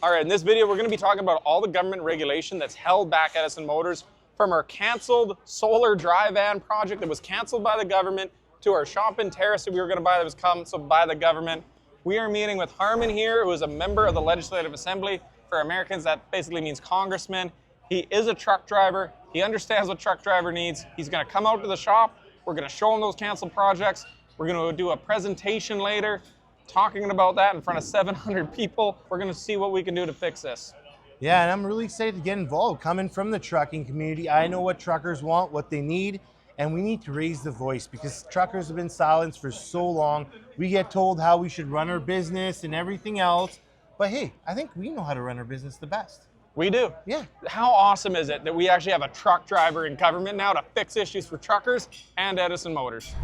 All right, in this video, we're going to be talking about all the government regulation that's held back Edison Motors from our canceled solar dry van project that was canceled by the government to our shop in Terrace that we were going to buy that was canceled by the government. We are meeting with Harman here, who is a member of the Legislative Assembly. For Americans, that basically means congressman. He is a truck driver. He understands what truck driver needs. He's going to come out to the shop. We're going to show him those canceled projects. We're going to do a presentation later talking about that in front of 700 people. We're going to see what we can do to fix this. Yeah, and I'm really excited to get involved. Coming from the trucking community, I know what truckers want, what they need, and we need to raise the voice because truckers have been silenced for so long. We get told how we should run our business and everything else, but hey, I think we know how to run our business the best. We do. Yeah. How awesome is it that we actually have a truck driver in government now to fix issues for truckers and Edison Motors?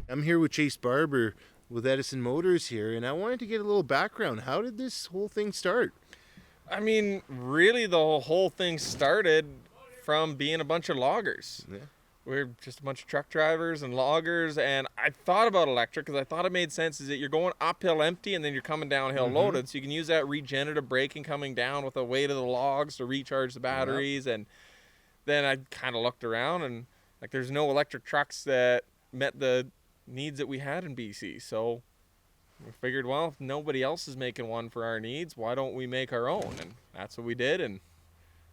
I'm here with Chase Barber with Edison Motors here, and I wanted to get a little background. How did this whole thing start? I mean, really, the whole thing started from being a bunch of loggers. Yeah. We're just a bunch of truck drivers and loggers, and I thought about electric because I thought it made sense. Is that you're going uphill empty and then you're coming downhill loaded, so you can use that regenerative braking coming down with the weight of the logs to recharge the batteries. Yep. And then I kind of looked around and like there's no electric trucks that met the needs that we had in BC, so we figured, well, if nobody else is making one for our needs, why don't we make our own? And that's what we did, and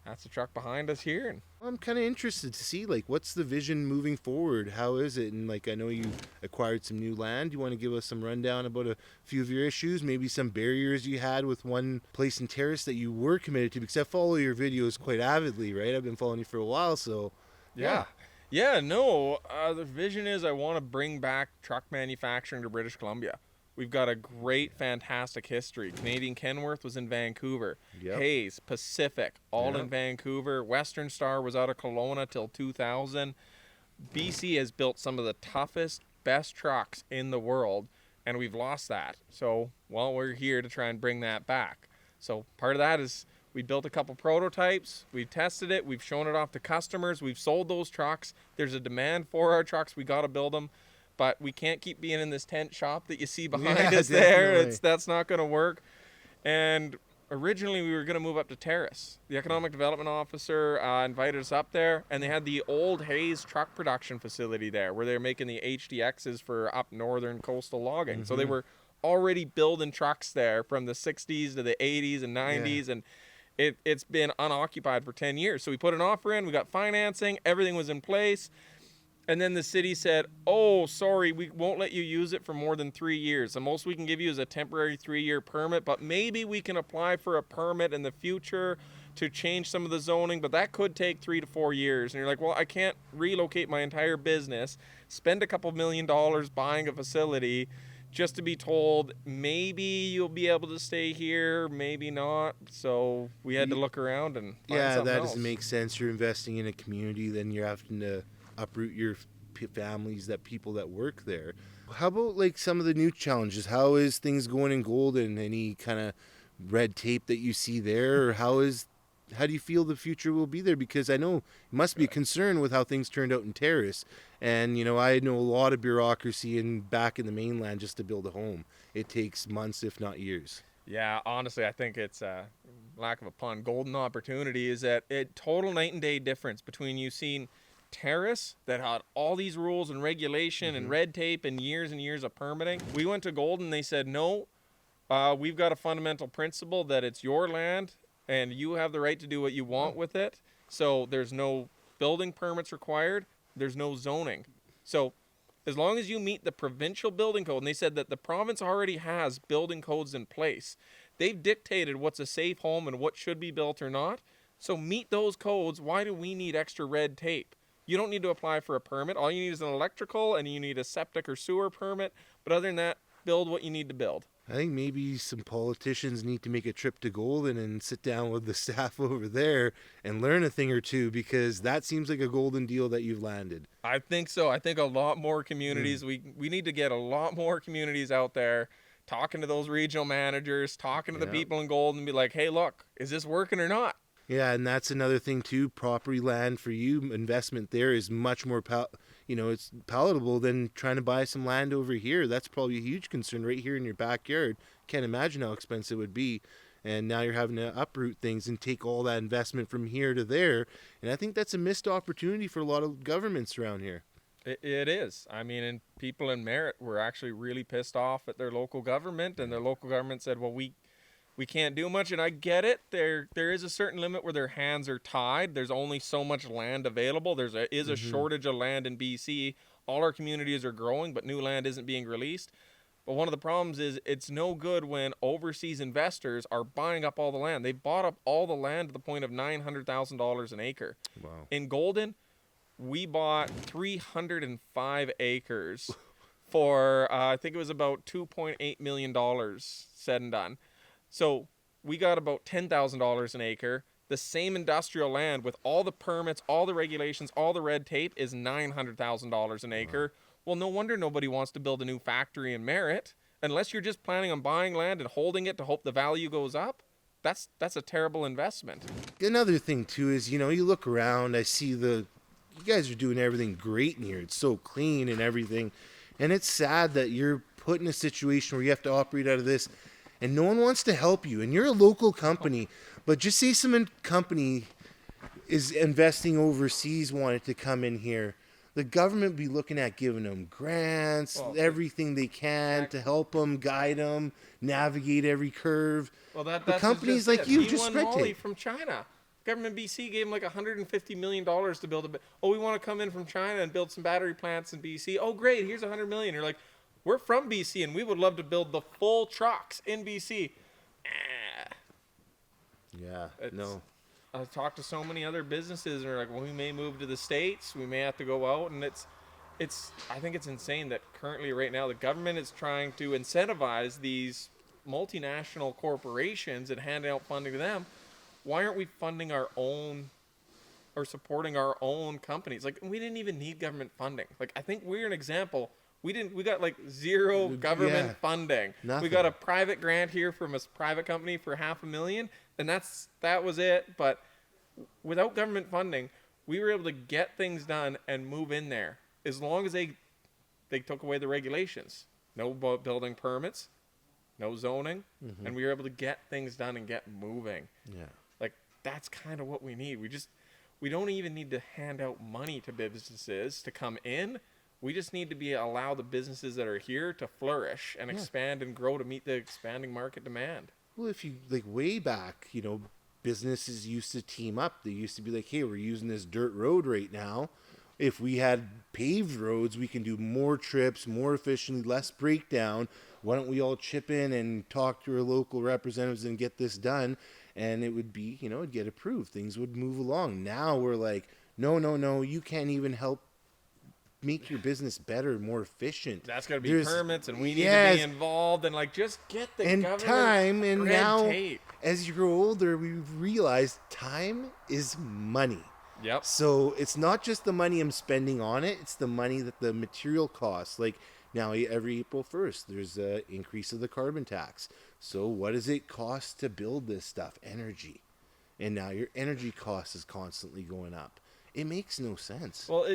that's the truck behind us here. And I'm kind of interested to see, like, what's the vision moving forward? How is it? And, like, I know you acquired some new land. You want to give us some rundown about a few of your issues, maybe some barriers you had with one place in Terrace that you were committed to? Because I follow your videos quite avidly, right? I've been following you for a while, so yeah, the vision is I want to bring back truck manufacturing to British Columbia. We've got a great, fantastic history. Canadian Kenworth was in Vancouver. Yep. Hayes, Pacific, all in Vancouver. Western Star was out of Kelowna till 2000. BC has built some of the toughest, best trucks in the world, and we've lost that. So, well, we're here to try and bring that back. So part of that is we built a couple prototypes, we tested it, we've shown it off to customers, we've sold those trucks. There's a demand for our trucks, we got to build them. But we can't keep being in this tent shop that you see behind us there. That's not going to work. And originally we were going to move up to Terrace. The economic development officer invited us up there, and they had the old Hayes truck production facility there where they were making the HDXs for up northern coastal logging. So they were already building trucks there from the 60s to the 80s and 90s, and it's been unoccupied for 10 years. So we put an offer in, we got financing, everything was in place. And then the city said, oh, sorry, we won't let you use it for more than 3 years. The most we can give you is a temporary 3-year permit, but maybe we can apply for a permit in the future to change some of the zoning, but that could take 3 to 4 years. And you're like, well, I can't relocate my entire business, spend a couple $1 million buying a facility just to be told maybe you'll be able to stay here, maybe not. So we had to look around and find something else. Doesn't make sense. You're investing in a community, then you're having to uproot your families, people that work there. How about like some of the new challenges? How is things going in Golden? Any kind of red tape that you see there? Or how do you feel the future will be there? Because I know it must be a concern with how things turned out in Terrace. And, you know, I know a lot of bureaucracy back in the mainland just to build a home. It takes months, if not years. Yeah, honestly, I think it's, lack of a pun, golden opportunity is that total night and day difference between you seeing Terrace that had all these rules and regulation and red tape and years of permitting. We went to Golden, they said, no, we've got a fundamental principle that it's your land and you have the right to do what you want with it. So there's no building permits required. There's no zoning. So as long as you meet the provincial building code, and they said that the province already has building codes in place. They've dictated what's a safe home and what should be built or not. So meet those codes. Why do we need extra red tape? You don't need to apply for a permit. All you need is an electrical and you need a septic or sewer permit. But other than that, build what you need to build. I think maybe some politicians need to make a trip to Golden and sit down with the staff over there and learn a thing or two, because that seems like a golden deal that you've landed. I think so. I think a lot more communities, we need to get a lot more communities out there talking to those regional managers, talking to the people in Golden, and be like, hey, look, is this working or not? Yeah, and that's another thing too. Property land for you, investment there is much more, it's palatable than trying to buy some land over here. That's probably a huge concern right here in your backyard. Can't imagine how expensive it would be. And now you're having to uproot things and take all that investment from here to there. And I think that's a missed opportunity for a lot of governments around here. It is. I mean, and people in Merritt were actually really pissed off at their local government, and their local government said, well, we can't do much. And I get it. There is a certain limit where their hands are tied. There's only so much land available. There is a shortage of land in BC. All our communities are growing, but new land isn't being released. But one of the problems is it's no good when overseas investors are buying up all the land. They bought up all the land to the point of $900,000 an acre. Wow. In Golden, we bought 305 acres for, I think it was about $2.8 million said and done. So we got about $10,000 an acre. The same industrial land with all the permits, all the regulations, all the red tape is $900,000 an acre. Well, no wonder nobody wants to build a new factory in Merritt. Unless you're just planning on buying land and holding it to hope the value goes up. That's a terrible investment. Another thing too is, you look around, I see you guys are doing everything great in here. It's so clean and everything. And it's sad that you're put in a situation where you have to operate out of this and no one wants to help you. And you're a local company, but just say some company is investing overseas, wanted to come in here. The government be looking at giving them grants, everything they can to help them, guide them, navigate every curve. Well, that's companies like you just spectate. From China. Government BC gave them like $150 million to build we want to come in from China and build some battery plants in BC. Oh, great, here's $100 million. You're like, we're from BC and we would love to build the full trucks in BC. Yeah, no. I've talked to so many other businesses and they're like, well, we may move to the States. We may have to go out. And I think it's insane that currently right now the government is trying to incentivize these multinational corporations and handing out funding to them. Why aren't we funding our own or supporting our own companies? Like, we didn't even need government funding. Like, I think we're an example. We got like zero government funding. Nothing. We got a private grant here from a private company for $500,000, and that was it. But without government funding, we were able to get things done and move in there as long as they took away the regulations. No building permits, no zoning, and we were able to get things done and get moving. Yeah. Like, that's kind of what we need. We don't even need to hand out money to businesses to come in. We just need to allow the businesses that are here to flourish and expand and grow to meet the expanding market demand. Well, if you way back, businesses used to team up. They used to be like, hey, we're using this dirt road right now. If we had paved roads, we can do more trips, more efficiently, less breakdown. Why don't we all chip in and talk to our local representatives and get this done? And it would be, it'd get approved. Things would move along. Now we're like, no, you can't even help make your business better, more efficient. That's got to be permits, and we need to be involved, and just get the government time. And red now, tape. As you grow older, we've realized time is money. Yep. So it's not just the money I'm spending on it; it's the money that the material costs. Like now, every April 1st, there's an increase of the carbon tax. So what does it cost to build this stuff? Energy, and now your energy cost is constantly going up. It makes no sense. Well,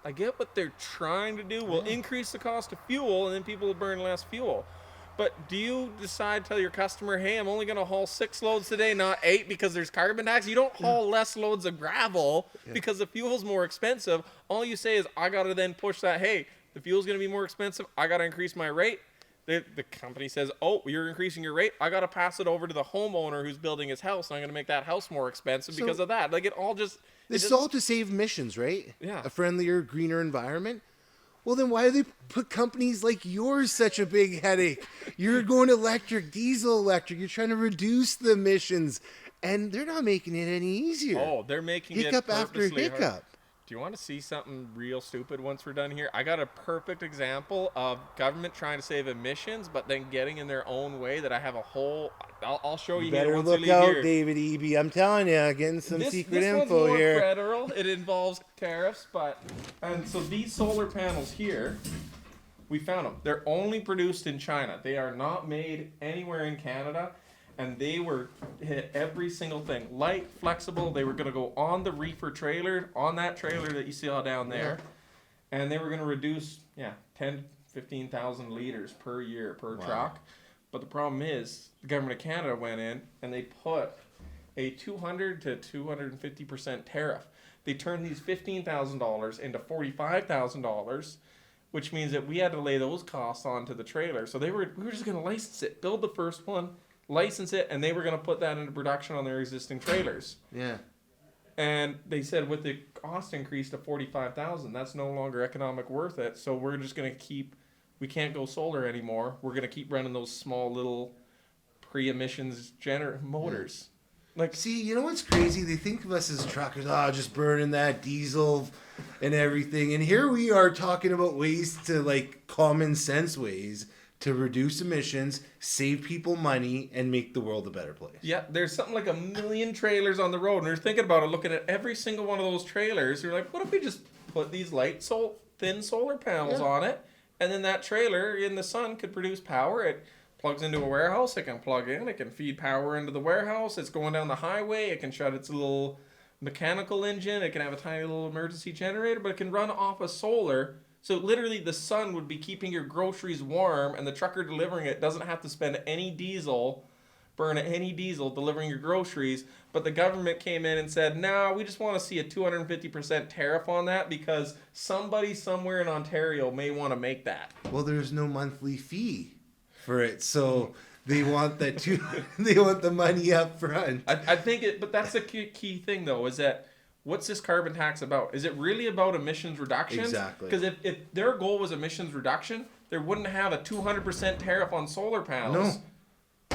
I get what they're trying to do. We'll increase the cost of fuel, and then people will burn less fuel. But do you decide to tell your customer, hey, I'm only going to haul 6 loads today, not 8, because there's carbon tax? You don't haul less loads of gravel because the fuel's more expensive. All you say is, I got to then push that, hey, the fuel's going to be more expensive. I got to increase my rate. The company says, oh, you're increasing your rate. I got to pass it over to the homeowner who's building his house, and I'm going to make that house more expensive because of that. Like, it's all to save emissions, right? Yeah. A friendlier, greener environment. Well, then why do they put companies like yours such a big headache? You're going electric, diesel electric. You're trying to reduce the emissions, and they're not making it any easier. Oh, they're making hiccup it after hiccup. Hard. Do you want to see something real stupid once we're done here? I got a perfect example of government trying to save emissions, but then getting in their own way that I have a whole... I'll show you here once we leave here. Better look out, David Eby. I'm telling you, getting some secret info one's more here. Federal. It involves tariffs, and so these solar panels here, We found them. They're only produced in China. They are not made anywhere in Canada. And they were hit every single thing. Light, flexible. They were going to go on the reefer trailer, on that trailer that you saw down there. And they were going to reduce, 10, 15,000 liters per year per truck. But the problem is, the government of Canada went in and they put a 200 to 250% tariff. They turned these $15,000 into $45,000, which means that we had to lay those costs onto the trailer. So we were just going to license it, build the first one, license it, and they were going to put that into production on their existing trailers. Yeah. And they said with the cost increase to $45,000, that's no longer economic worth it. So we're just going to we can't go solar anymore. We're going to keep running those small little pre-emissions motors. Like, see, you know what's crazy? They think of us as truckers, just burning that diesel and everything. And here we are talking about ways to, like, common sense ways to reduce emissions, save people money, and make the world a better place. Yeah, there's something like 1 million trailers on the road, and they're thinking about it, looking at every single one of those trailers. They're like, what if we just put these thin solar panels on it, and then that trailer in the sun could produce power? It plugs into a warehouse, it can plug in, it can feed power into the warehouse, it's going down the highway, it can shut its little mechanical engine, it can have a tiny little emergency generator, but it can run off of solar. So literally the sun would be keeping your groceries warm, and the trucker delivering it doesn't have to spend burn any diesel delivering your groceries. But the government came in and said, no, we just want to see a 250% tariff on that because somebody somewhere in Ontario may want to make that. Well, there's no monthly fee for it, so they want they want the money up front. I think but that's the key thing though, is that what's this carbon tax about? Is it really about emissions reduction? Exactly. Because if their goal was emissions reduction, they wouldn't have a 200% tariff on solar panels.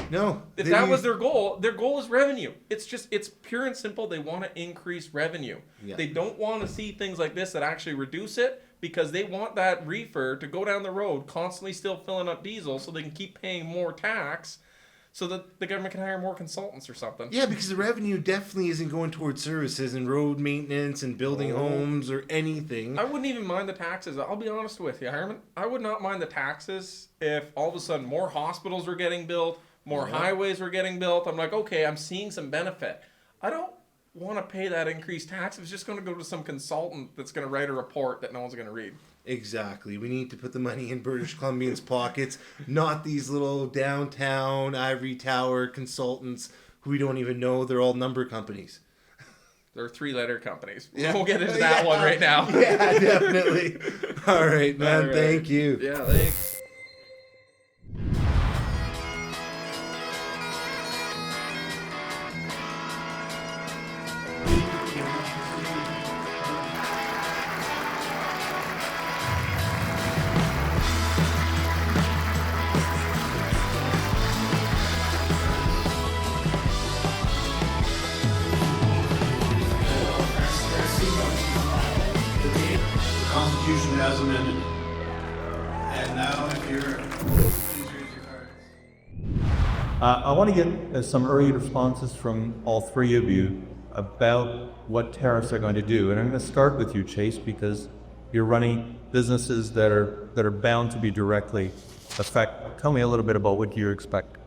No. If that was their goal is revenue. It's pure and simple. They want to increase revenue. Yeah. They don't want to see things like this that actually reduce it, because they want that reefer to go down the road constantly still filling up diesel so they can keep paying more tax, so that the government can hire more consultants or something. Yeah, because the revenue definitely isn't going towards services and road maintenance and building homes or anything. I wouldn't even mind the taxes. I'll be honest with you, Harman. I would not mind the taxes if all of a sudden more hospitals were getting built, more highways were getting built. I'm like, okay, I'm seeing some benefit. I don't want to pay that increased tax. It's just going to go to some consultant that's going to write a report that no one's going to read. Exactly. We need to put the money in British Columbians' pockets, not these little downtown ivory tower consultants who we don't even know. They're all number companies. They're 3-letter companies. We won't get into that one right now. Yeah, definitely. All right, man. All right. Thank you. Yeah, thanks. Constitution as amended. And now, if you're, please raise your cards. I want to get some early responses from all three of you about what tariffs are going to do. And I'm going to start with you, Chase, because you're running businesses that are bound to be directly affected. Tell me a little bit about what you expect.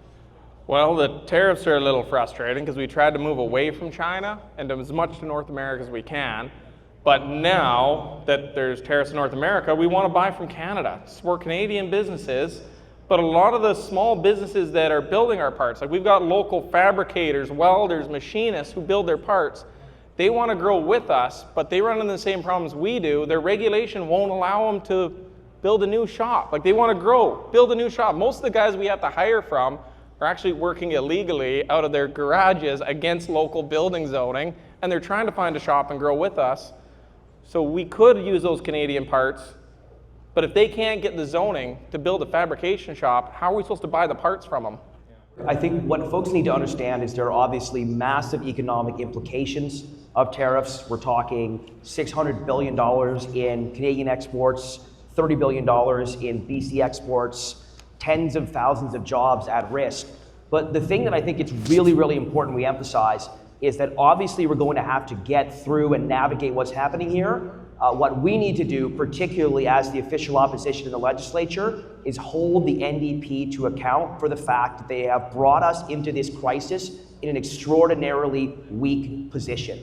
Well, the tariffs are a little frustrating because we tried to move away from China and as much to North America as we can. But now that there's tariffs in North America, we want to buy from Canada. We're Canadian businesses, but a lot of the small businesses that are building our parts, like we've got local fabricators, welders, machinists who build their parts, they want to grow with us, but they run into the same problems we do. Their regulation won't allow them to build a new shop. Like they want to grow, build a new shop. Most of the guys we have to hire from are actually working illegally out of their garages against local building zoning, and they're trying to find a shop and grow with us. So we could use those Canadian parts, but if they can't get the zoning to build a fabrication shop, how are we supposed to buy the parts from them? I think what folks need to understand is there are obviously massive economic implications of tariffs. We're talking $600 billion in Canadian exports, $30 billion in BC exports, tens of thousands of jobs at risk. But the thing that I think it's really, really important we emphasize, is that obviously we're going to have to get through and navigate what's happening here. What we need to do, particularly as the official opposition in the legislature, is hold the NDP to account for the fact that they have brought us into this crisis in an extraordinarily weak position.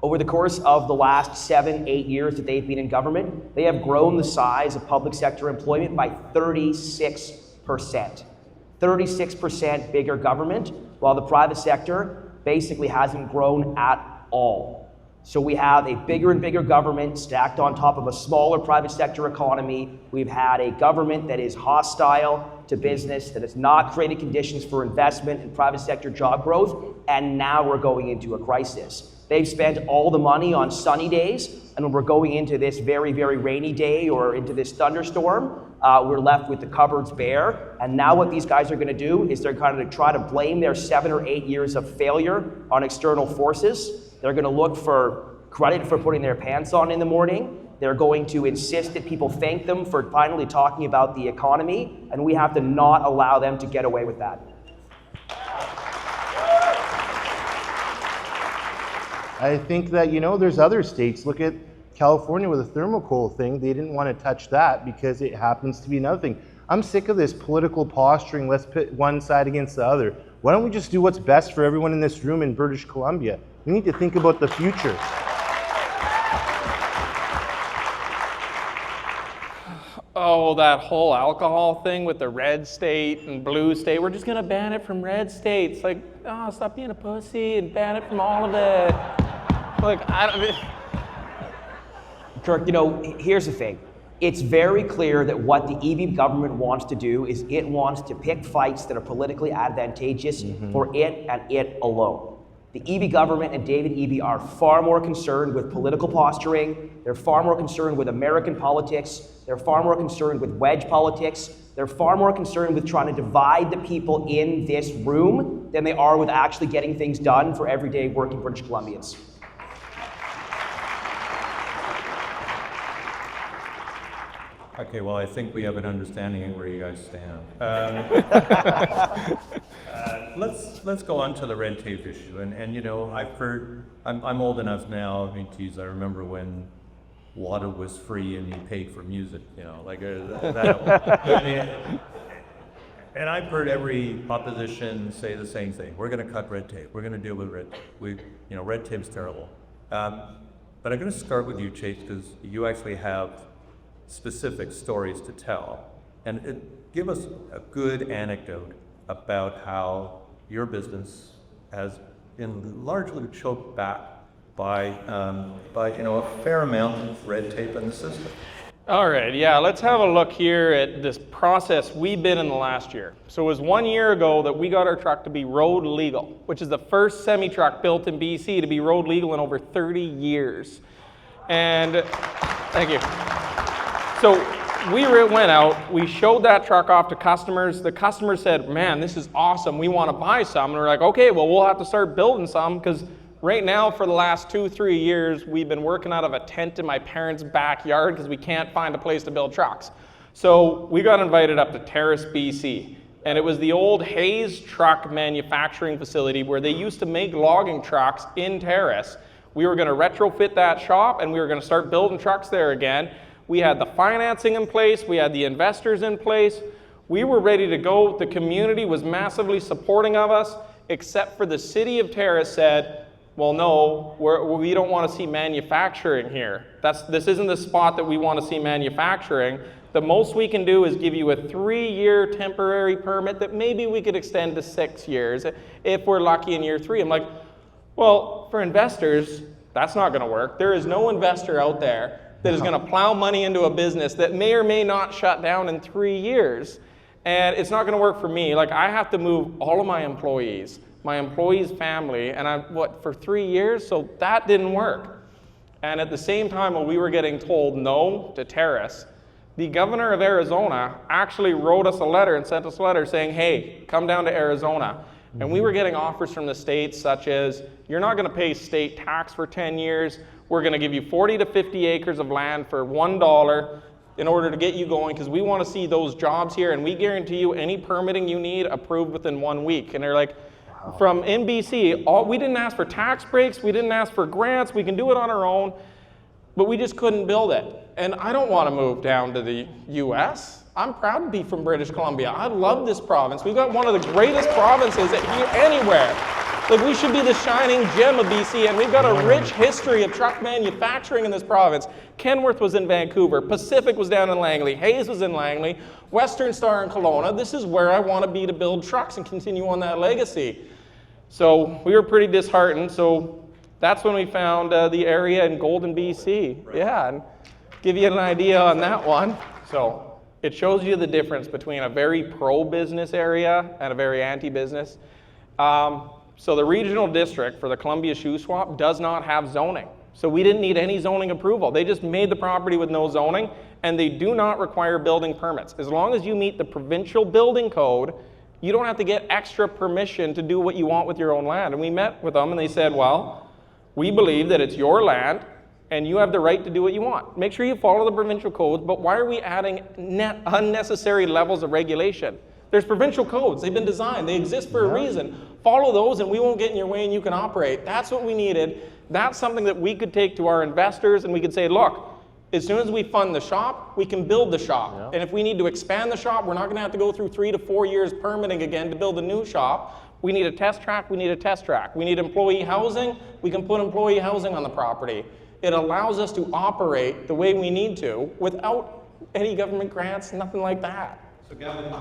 Over the course of the last 7-8 years that they've been in government, they have grown the size of public sector employment by 36%. 36% bigger government, while the private sector basically hasn't grown at all. So we have a bigger and bigger government stacked on top of a smaller private sector economy. We've had a government that is hostile to business, that has not created conditions for investment and private sector job growth, and now we're going into a crisis. They've spent all the money on sunny days, and when we're going into this very, very rainy day or into this thunderstorm, we're left with the cupboards bare. And now what these guys are going to do is they're going to try to blame their 7 or 8 years of failure on external forces. They're going to look for credit for putting their pants on in the morning. They're going to insist that people thank them for finally talking about the economy, and we have to not allow them to get away with that. I think that, there's other states. Look at California with the thermal coal thing. They didn't want to touch that because it happens to be another thing. I'm sick of this political posturing. Let's pit one side against the other. Why don't we just do what's best for everyone in this room in British Columbia? We need to think about the future. Oh, that whole alcohol thing with the red state and blue state. We're just going to ban it from red states. Like, oh, stop being a pussy and ban it from all of it. Like, Kirk, here's the thing. It's very clear that what the EB government wants to do is it wants to pick fights that are politically advantageous for it and it alone. The EB government and David Eby are far more concerned with political posturing. They're far more concerned with American politics. They're far more concerned with wedge politics. They're far more concerned with trying to divide the people in this room than they are with actually getting things done for everyday working British Columbians. Okay, well, I think we have an understanding of where you guys stand. Let's go on to the red tape issue. And I've heard, I'm old enough now. I remember when water was free and you paid for music. And I've heard every opposition say the same thing. We're going to cut red tape. We're going to deal with red tape. Red tape's terrible. But I'm going to start with you, Chase, because you actually have specific stories to tell. And give us a good anecdote about how your business has been largely choked back by a fair amount of red tape in the system. all right, yeah, let's have a look here at this process we've been in the last year. So it was 1 year ago that we got our truck to be road legal, which is the first semi-truck built in BC to be road legal in over 30 years. And thank you. So we went out, we showed that truck off to customers. The customers said, man, this is awesome. We want to buy some. And we're like, okay, well, we'll have to start building some because right now for the last 2-3 years, we've been working out of a tent in my parents' backyard because we can't find a place to build trucks. So we got invited up to Terrace, BC. And it was the old Hayes truck manufacturing facility where they used to make logging trucks in Terrace. We were going to retrofit that shop and we were going to start building trucks there again. We had the financing in place, we had the investors in place, we were ready to go. The community was massively supporting of us, except for the city of Terrace said, well, no, we don't want to see manufacturing here. This isn't the spot that we want to see manufacturing. The most we can do is give you a 3-year temporary permit that maybe we could extend to 6 years if we're lucky in year 3. I'm like, well, for investors, that's not going to work. There is no investor out there that is going to plow money into a business that may or may not shut down in 3 years. And it's not going to work for me. Like, I have to move all of my employees' family, and for 3 years? So that didn't work. And at the same time, when we were getting told no to Terrace, the governor of Arizona actually wrote us a letter and sent us a letter saying, hey, come down to Arizona. And we were getting offers from the states such as, you're not going to pay state tax for 10 years. We're going to give you 40 to 50 acres of land for $1 in order to get you going because we want to see those jobs here and we guarantee you any permitting you need approved within 1 week. And they're like, from in BC. We didn't ask for tax breaks, we didn't ask for grants, we can do it on our own, but we just couldn't build it. And I don't want to move down to the US. I'm proud to be from British Columbia. I love this province. We've got one of the greatest provinces anywhere. Like, we should be the shining gem of BC, and we've got a rich history of truck manufacturing in this province. Kenworth was in Vancouver, Pacific was down in Langley, Hayes was in Langley, Western Star in Kelowna. This is where I want to be to build trucks and continue on that legacy. So we were pretty disheartened, so that's when we found the area in Golden, BC. Right. Yeah, and give you an idea on that one. So it shows you the difference between a very pro-business area and a very anti-business. So the regional district for the Columbia Shoe Swap does not have zoning. So we didn't need any zoning approval. They just made the property with no zoning, and they do not require building permits. As long as you meet the provincial building code, you don't have to get extra permission to do what you want with your own land. And we met with them and they said, well, we believe that it's your land and you have the right to do what you want. Make sure you follow the provincial codes, but why are we adding unnecessary levels of regulation? There's provincial codes, they've been designed, they exist for a reason. Follow those and we won't get in your way and you can operate. That's what we needed. That's something that we could take to our investors and we could say, look, as soon as we fund the shop, we can build the shop. Yeah. And if we need to expand the shop, we're not gonna have to go through 3 to 4 years permitting again to build a new shop. We need a test track, we need a test track. We need employee housing, we can put employee housing on the property. It allows us to operate the way we need to without any government grants, nothing like that. So Gavin,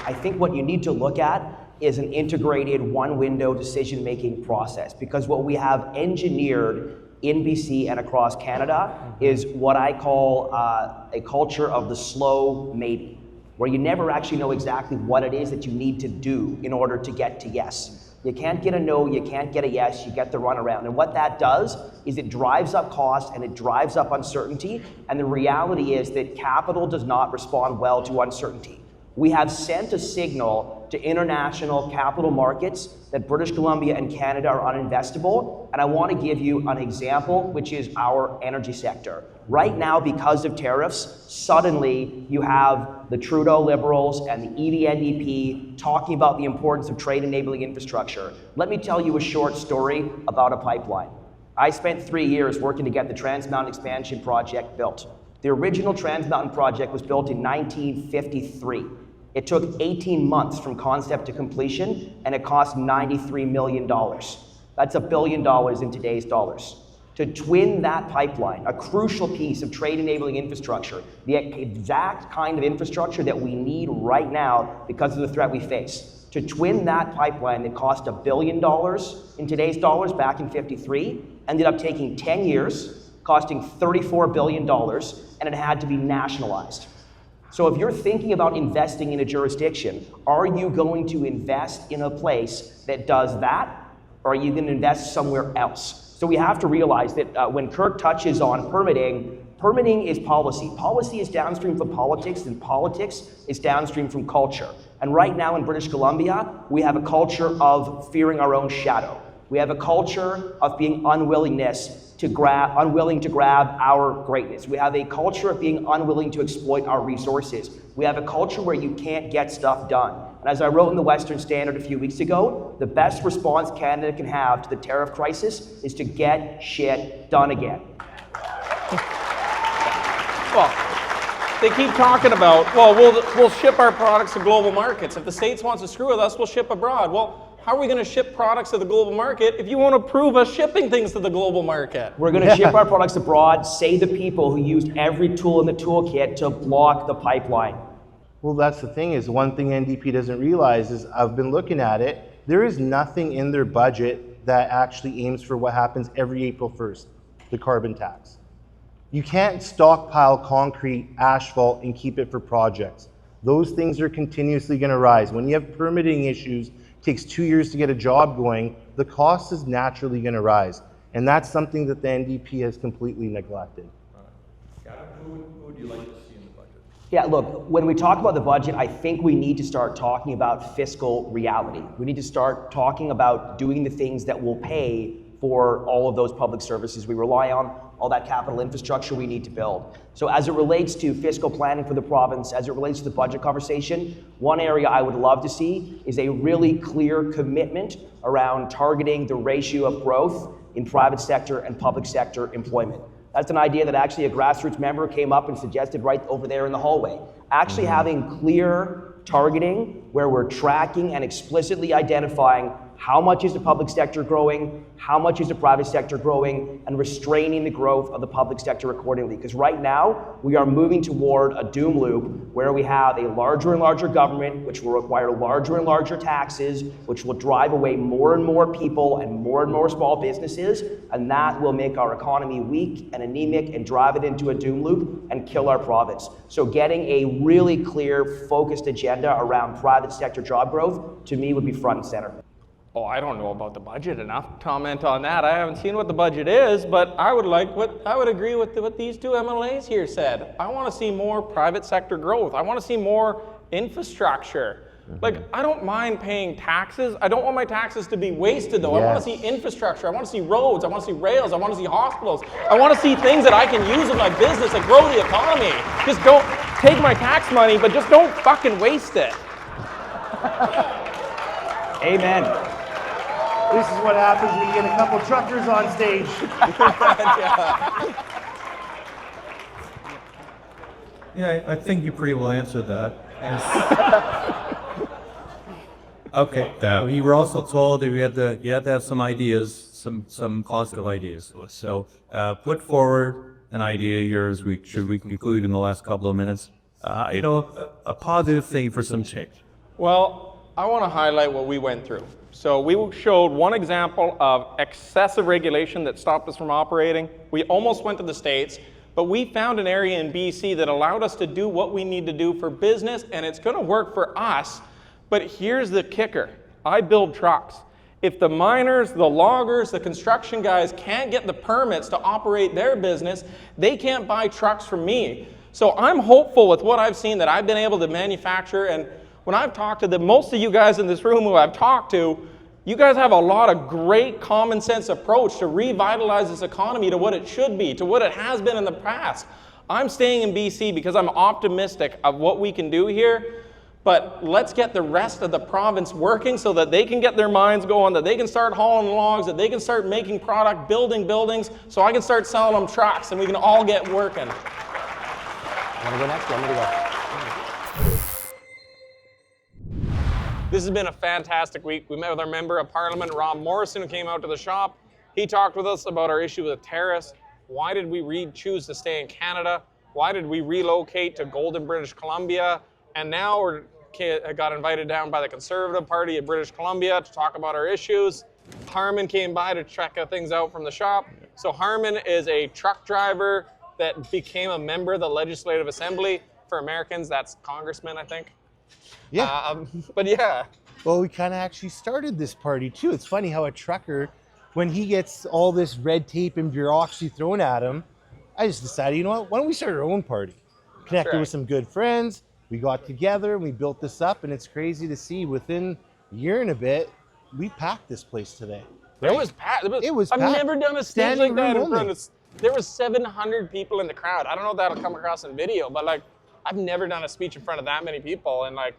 I think what you need to look at is an integrated one-window decision-making process, because what we have engineered in BC and across Canada is what I call a culture of the slow maybe, where you never actually know exactly what it is that you need to do in order to get to yes. You can't get a no, you can't get a yes, you get the runaround. And what that does is it drives up costs and it drives up uncertainty. And the reality is that capital does not respond well to uncertainty. We have sent a signal to international capital markets that British Columbia and Canada are uninvestable. And I want to give you an example, which is our energy sector. Right now, because of tariffs, suddenly you have the Trudeau Liberals and the ED NDP talking about the importance of trade-enabling infrastructure. Let me tell you a short story about a pipeline. I spent 3 years working to get the Trans Mountain Expansion Project built. The original Trans Mountain Project was built in 1953. It took 18 months from concept to completion, and it cost $93 million. That's $1 billion in today's dollars. To twin that pipeline, a crucial piece of trade-enabling infrastructure, the exact kind of infrastructure that we need right now because of the threat we face. To twin that pipeline that cost $1 billion in today's dollars back in '53, ended up taking 10 years, costing $34 billion, and it had to be nationalized. So if you're thinking about investing in a jurisdiction, are you going to invest in a place that does that, or are you going to invest somewhere else? So we have to realize that when Kirk touches on permitting, permitting is policy. Policy is downstream from politics, and politics is downstream from culture. And right now in British Columbia, we have a culture of fearing our own shadow. We have a culture of being unwilling to grab our greatness. We have a culture of being unwilling to exploit our resources. We have a culture where you can't get stuff done. And as I wrote in the Western Standard a few weeks ago, the best response Canada can have to the tariff crisis is to get shit done again. Well, they keep talking about, well, we'll ship our products to global markets. If the States wants to screw with us, we'll ship abroad. Well, how are we going to ship products to the global market if you won't approve us shipping things to the global market? We're going to ship our products abroad, say the people who used every tool in the toolkit to block the pipeline. Well, that's the thing is, one thing NDP doesn't realize is, I've been looking at it, there is nothing in their budget that actually aims for what happens every April 1st, the carbon tax. You can't stockpile concrete, asphalt, and keep it for projects. Those things are continuously going to rise. When you have permitting issues, it takes 2 years to get a job going, the cost is naturally going to rise. And that's something that the NDP has completely neglected. Who would you like to see in the budget? Yeah, look, when we talk about the budget, I think we need to start talking about fiscal reality. We need to start talking about doing the things that will pay for all of those public services we rely on, all that capital infrastructure we need to build. So as it relates to fiscal planning for the province, as it relates to the budget conversation, one area I would love to see is a really clear commitment around targeting the ratio of growth in private sector and public sector employment. That's an idea that actually a grassroots member came up and suggested right over there in the hallway. Actually having clear targeting where we're tracking and explicitly identifying how much is the public sector growing, how much is the private sector growing, and restraining the growth of the public sector accordingly. Because right now, we are moving toward a doom loop where we have a larger and larger government, which will require larger and larger taxes, which will drive away more and more people and more small businesses, and that will make our economy weak and anemic and drive it into a doom loop and kill our province. So getting a really clear, focused agenda around private sector job growth, to me, would be front and center. Oh, I don't know about the budget enough to comment on that. I haven't seen what the budget is, but I would agree with what these two MLAs here said. I want to see more private sector growth. I want to see more infrastructure. Like, I don't mind paying taxes. I don't want my taxes to be wasted, though. Yes. I want to see infrastructure. I want to see roads. I want to see rails. I want to see hospitals. I want to see things that I can use in my business that grow the economy. Just don't take my tax money, but just don't fucking waste it. Amen. This is what happens when you get a couple truckers on stage. Yeah, I think you pretty well answered that. Okay. You were also told that you had to have some ideas, some positive ideas. So put forward an idea of yours. Should we conclude in the last couple of minutes? A positive thing for some change. Well, I want to highlight what we went through. So we showed one example of excessive regulation that stopped us from operating. We almost went to the States, but we found an area in BC that allowed us to do what we need to do for business, and it's going to work for us. But here's the kicker. I build trucks. If the miners, the loggers, the construction guys can't get the permits to operate their business, they can't buy trucks from me. So I'm hopeful with what I've seen that I've been able to manufacture. And when I've talked to most of you guys in this room who I've talked to, you guys have a lot of great common sense approach to revitalize this economy to what it should be, to what it has been in the past. I'm staying in BC because I'm optimistic of what we can do here, but let's get the rest of the province working so that they can get their minds going, that they can start hauling logs, that they can start making product, building buildings, so I can start selling them trucks and we can all get working. Want to go next? Want me to go? This has been a fantastic week. We met with our Member of Parliament, Rob Morrison, who came out to the shop. He talked with us about our issue with Terrace. Why did we choose to stay in Canada? Why did we relocate to Golden, British Columbia? And now we got invited down by the Conservative Party of British Columbia to talk about our issues. Harman came by to check things out from the shop. So Harman is a truck driver that became a member of the Legislative Assembly. For Americans, that's congressman, I think. Yeah. But yeah. Well, we kind of actually started this party too. It's funny how a trucker, when he gets all this red tape and bureaucracy thrown at him, I just decided, you know what, why don't we start our own party? Connected with some good friends. We got together and we built this up, and it's crazy to see within a year and a bit, we packed this place today. Right? It was packed. I've never done a stage like that in front of. There was 700 people in the crowd. I don't know if that'll come across in video, but like, I've never done a speech in front of that many people, and like,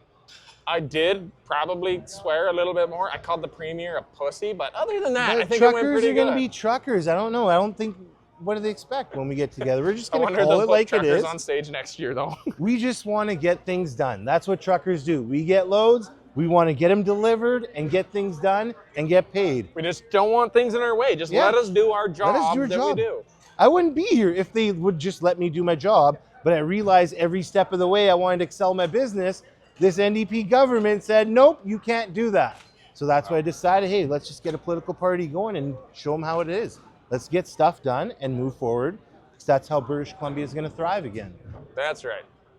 I did probably swear a little bit more. I called the premier a pussy, but other than that, I think it went pretty good. Truckers are going to be truckers. I don't know. I don't think. What do they expect when we get together? We're just going to call it like it is. On stage next year, though. We just want to get things done. That's what truckers do. We get loads. We want to get them delivered and get things done and get paid. We just don't want things in our way. Just let us do our job. Let us do our job. We do. I wouldn't be here if they would just let me do my job. But I realized every step of the way I wanted to excel my business. This NDP government said, nope, you can't do that. So that's why I decided, hey, let's just get a political party going and show them how it is. Let's get stuff done and move forward. Because that's how British Columbia is going to thrive again. That's right.